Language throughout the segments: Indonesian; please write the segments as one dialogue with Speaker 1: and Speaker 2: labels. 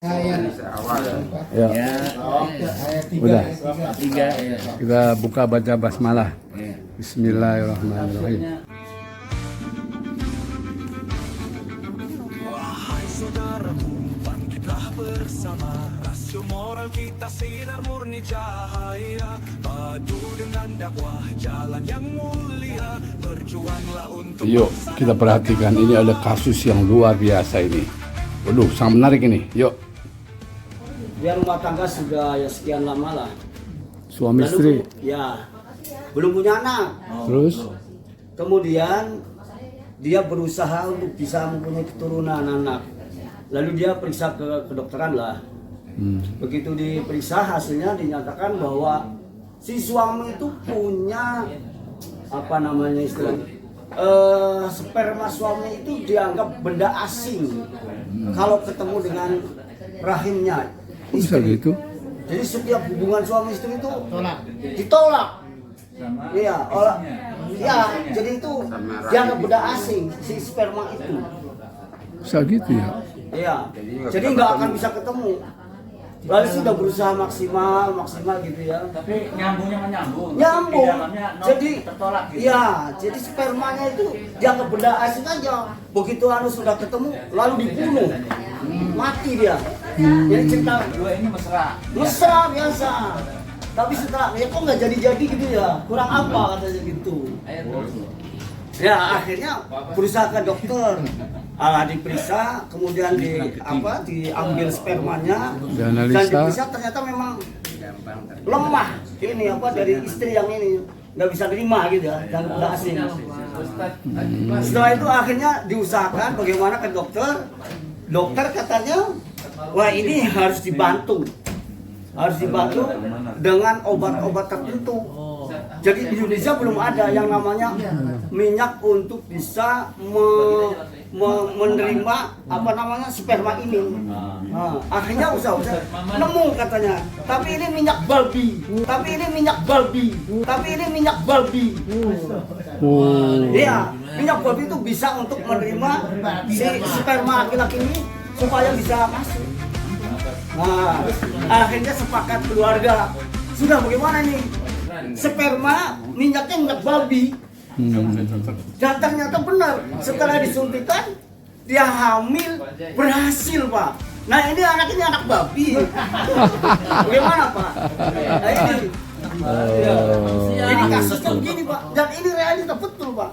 Speaker 1: Ya. Udah. Kita buka baca basmalah. Bismillahirrahmanirrahim.
Speaker 2: Wahai saudaraku, bangkitlah bersama. Rasio moral kita sinar murni cahaya. Padu dengan dakwah jalan yang mulia. Berjuanglah untuk.
Speaker 1: Yuk kita perhatikan, ini ada kasus yang luar biasa ini. Waduh, sangat menarik ini. Yuk.
Speaker 3: Dia rumah tangga sudah ya sekian lama lah.
Speaker 1: Suami
Speaker 3: Lalu,
Speaker 1: istri.
Speaker 3: ya belum punya anak.
Speaker 1: Terus
Speaker 3: Kemudian dia berusaha untuk bisa mempunyai keturunan anak. Lalu dia periksa ke kedokteran lah. Begitu diperiksa hasilnya dinyatakan bahwa si suami itu punya apa namanya istilahnya sperma suami itu dianggap benda asing kalau ketemu dengan rahimnya
Speaker 1: bisa
Speaker 3: istri.
Speaker 1: gitu?
Speaker 3: Jadi setiap hubungan suami istri itu ditolak. Iya, ya, jadi itu dianggap benda asing si sperma itu.
Speaker 1: Bisa gitu ya?
Speaker 3: Iya, jadi nggak akan bisa ketemu. Lalu sudah berusaha maksimal gitu ya.
Speaker 4: Tapi nyambungnya menyambung.
Speaker 3: Nyambung.
Speaker 4: Di dalamnya
Speaker 3: Jadi,
Speaker 4: tertolak gitu.
Speaker 3: iya, jadi spermanya itu dianggap benda asing aja. Begitu sudah ketemu, lalu dibunuh, mati dia. Jadi cerita
Speaker 4: Dua ini mesra.
Speaker 3: mesra biasa. Tapi setelah ya kok nggak jadi gitu ya, kurang apa katanya gitu. Ya akhirnya berusaha ke dokter, diperiksa, kemudian diambil spermanya dan diperiksa ternyata memang lemah ini dari istri yang ini nggak bisa terima gitu ya, dan udah asing. Setelah itu akhirnya diusahakan bagaimana ke dokter, dokter katanya wah ini harus dibantu dengan obat-obat tertentu. Jadi di Indonesia belum ada yang namanya minyak untuk bisa menerima sperma ini. Akhirnya usaha nemu katanya. Tapi ini minyak balbi. Iya, minyak balbi itu bisa untuk menerima si sperma laki-laki ini supaya bisa masuk. Nah, akhirnya sepakat keluarga. Sudah bagaimana nih? Sperma minyaknya minyak babi. Dan ternyata benar, setelah disuntikan dia hamil, berhasil Pak. Nah ini anak babi. Bagaimana Pak? Nah ini kasusnya begini Pak. Dan ini realita betul Pak.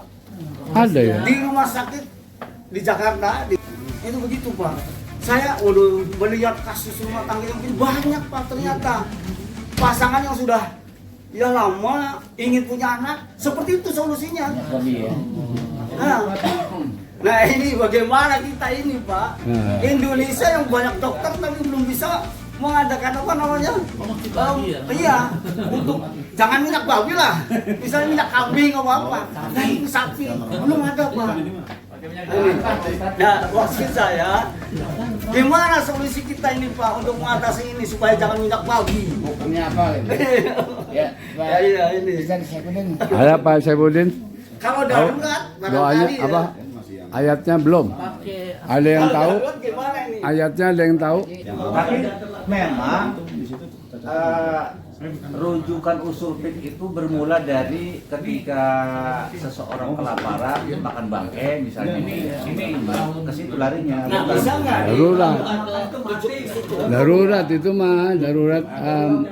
Speaker 1: Ada ya?
Speaker 3: Di rumah sakit di Jakarta itu begitu Pak. Saya melihat kasus rumah tangga yang banyak Pak, ternyata pasangan yang sudah ya lama ingin punya anak, seperti itu solusinya. Nah ini bagaimana kita ini Pak, Indonesia yang banyak dokter tapi belum bisa mengadakan iya, untuk jangan minyak babi lah, misalnya minyak kambing apa, nah ini sapi belum ada Pak. Nah, maksud saya, gimana solusi kita ini Pak untuk mengatasi ini supaya jangan minyak babi?
Speaker 5: Hukumnya apa? Ya,
Speaker 3: ini.
Speaker 1: Ada Pak Saifuddin?
Speaker 3: Kalau darurat,
Speaker 1: Doanya
Speaker 3: barangkali
Speaker 1: apa? Ayatnya belum? Ada yang tahu?
Speaker 3: Gimana ini?
Speaker 1: Ayatnya ada yang tahu?
Speaker 4: Tapi memang rujukan usul fiqh itu bermula dari ketika seseorang kelaparan makan bangkai misalnya ini ke situ larinya.
Speaker 3: Nah, bisa nggak?
Speaker 1: Darurat itu mah, darurat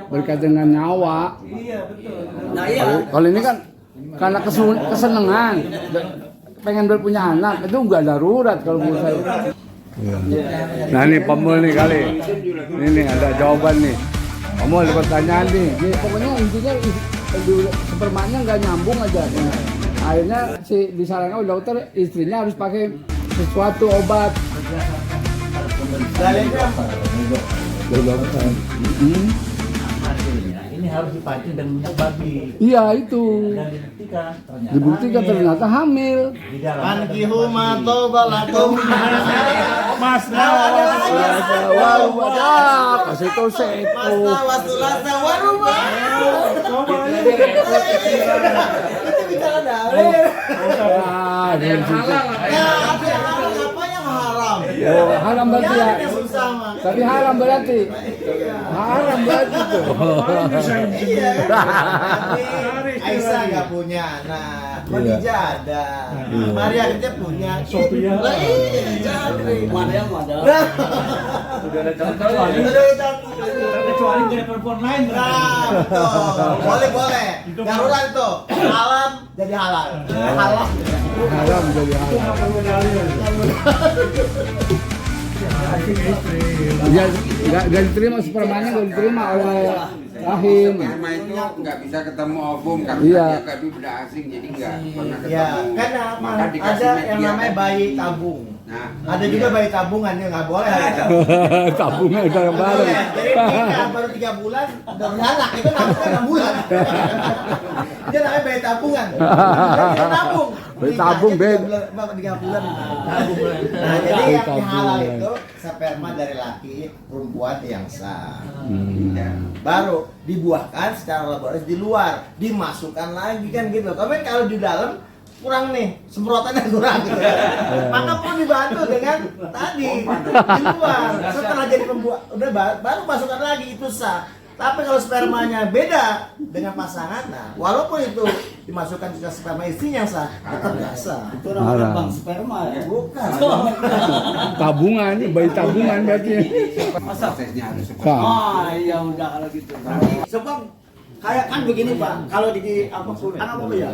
Speaker 1: berkaitan dengan nyawa.
Speaker 3: Iya betul. Nah iya.
Speaker 1: Kalau ini kan karena kesenangan, pengen berpunya anak, itu enggak darurat kalau menurut saya. Nah ini Pemul nih kali, ini ada jawaban nih. Pemul ada pertanyaan nih. Jadi, pokoknya intinya spermanya nggak nyambung aja. Akhirnya disarankan oleh dokter istrinya harus pakai sesuatu obat.
Speaker 4: Hasilnya ini harus dipacu dengan minyak babi.
Speaker 1: Iya itu.
Speaker 4: Dan
Speaker 1: Dibuktikan ternyata hamil.
Speaker 4: di dalam
Speaker 5: Ankihu ma tobalakum
Speaker 4: Mas
Speaker 1: Kasih tahu seto.
Speaker 5: wasulasa waruma.
Speaker 3: Itu bicara dalil.
Speaker 1: Ada yang
Speaker 5: Apa yang haram?
Speaker 1: Oh, haram berarti ya.
Speaker 5: Susah mah.
Speaker 1: Tapi haram berarti. Haram berarti tuh.
Speaker 5: Iya kan? Aisyah nggak punya anak, Khadijah ada, Maria kita punya, Sophia. Lah iya, jadi
Speaker 3: Mana yang ada?
Speaker 4: Sudah ada calon-calon.
Speaker 5: Kecuali dari perempuan lain. Nah, betul. Boleh. Darurat itu. Halal jadi halal. Halal.
Speaker 1: Haram jadi haram. Ya, nggak diterima spermanya, nggak diterima oleh rahim.
Speaker 6: Sperma itu nggak bisa ketemu ovum karena
Speaker 1: Iya.
Speaker 6: dia tadi udah asing jadi nggak pernah ketemu.
Speaker 5: Ya, kan
Speaker 6: Maka dikasih
Speaker 5: ada
Speaker 6: media
Speaker 5: yang namanya
Speaker 6: kan.
Speaker 5: bayi tabung.
Speaker 6: Nah,
Speaker 5: Ada juga bayi tabungan yang nggak boleh.
Speaker 1: Tabungan bareng-bareng.
Speaker 5: Boleh. Jadi nikah baru 3 bulan udah beranak itu nabungnya 6 bulan. Dia namanya bayi tabungan. Dia nabung.
Speaker 1: Bayi tabung,
Speaker 5: Nikahnya
Speaker 1: Ben.
Speaker 5: 3 bulan nabung. Nah, jadi
Speaker 1: Bayi
Speaker 5: yang
Speaker 1: tabung,
Speaker 5: halal
Speaker 1: Ben.
Speaker 5: itu sperma dari laki perempuan yang sah.
Speaker 6: ya.
Speaker 5: Baru dibuahkan secara laboratorium di luar, dimasukkan lagi kan gitu. Tapi kalau di dalam kurang nih, semprotannya kurang gitu. Maka perlu dibantu dengan tadi di luar. Setelah jadi pembuat, udah baru masukkan lagi itu sah. Tapi kalau spermanya beda dengan pasangan, nah walaupun itu dimasukkan ke sperma istrinya yang sah, tetap nggak sah.
Speaker 3: Itu namanya
Speaker 1: Haram.
Speaker 3: bank sperma ya.
Speaker 5: Bukan.
Speaker 1: Tabungan, bayi tabungan berarti.
Speaker 6: Prosesnya harus seperti
Speaker 1: Kak.
Speaker 3: Ah, iya udah kalau gitu. Sebab kayak kan begini Pak, kalau di apa Quran apa ya?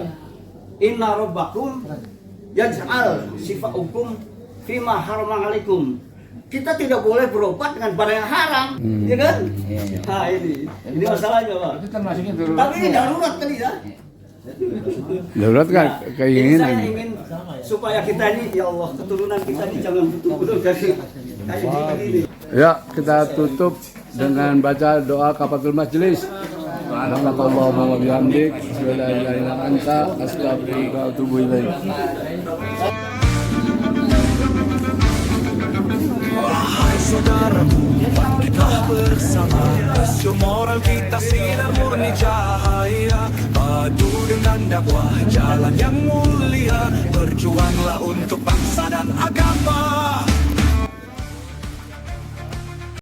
Speaker 3: Inna rabbakum yaj'al sifat hukum fima harama alaikum. Kita tidak boleh berobat dengan barang yang haram, ya kan? Nah ini masalahnya Pak.
Speaker 1: Itu termasuknya turun.
Speaker 3: Tapi ini darurat tadi ya.
Speaker 1: Darurat kan
Speaker 3: Nah, ini
Speaker 1: keinginan.
Speaker 3: saya ingin supaya kita ini ya Allah keturunan kita ini jangan betul-betul dari kayak begini.
Speaker 1: Ya, kita tutup dengan baca doa kafatul majelis. Subhanallahumma wa bihamdik, asyhadu an la ilaha illa anta, astaghfiruka wa atubu ilaik.
Speaker 2: Wahai saudaraku, kita bersama. Rasio moral kita sinar murni cahaya. Padu dengan dakwah jalan yang mulia. Berjuanglah untuk bangsa dan agama.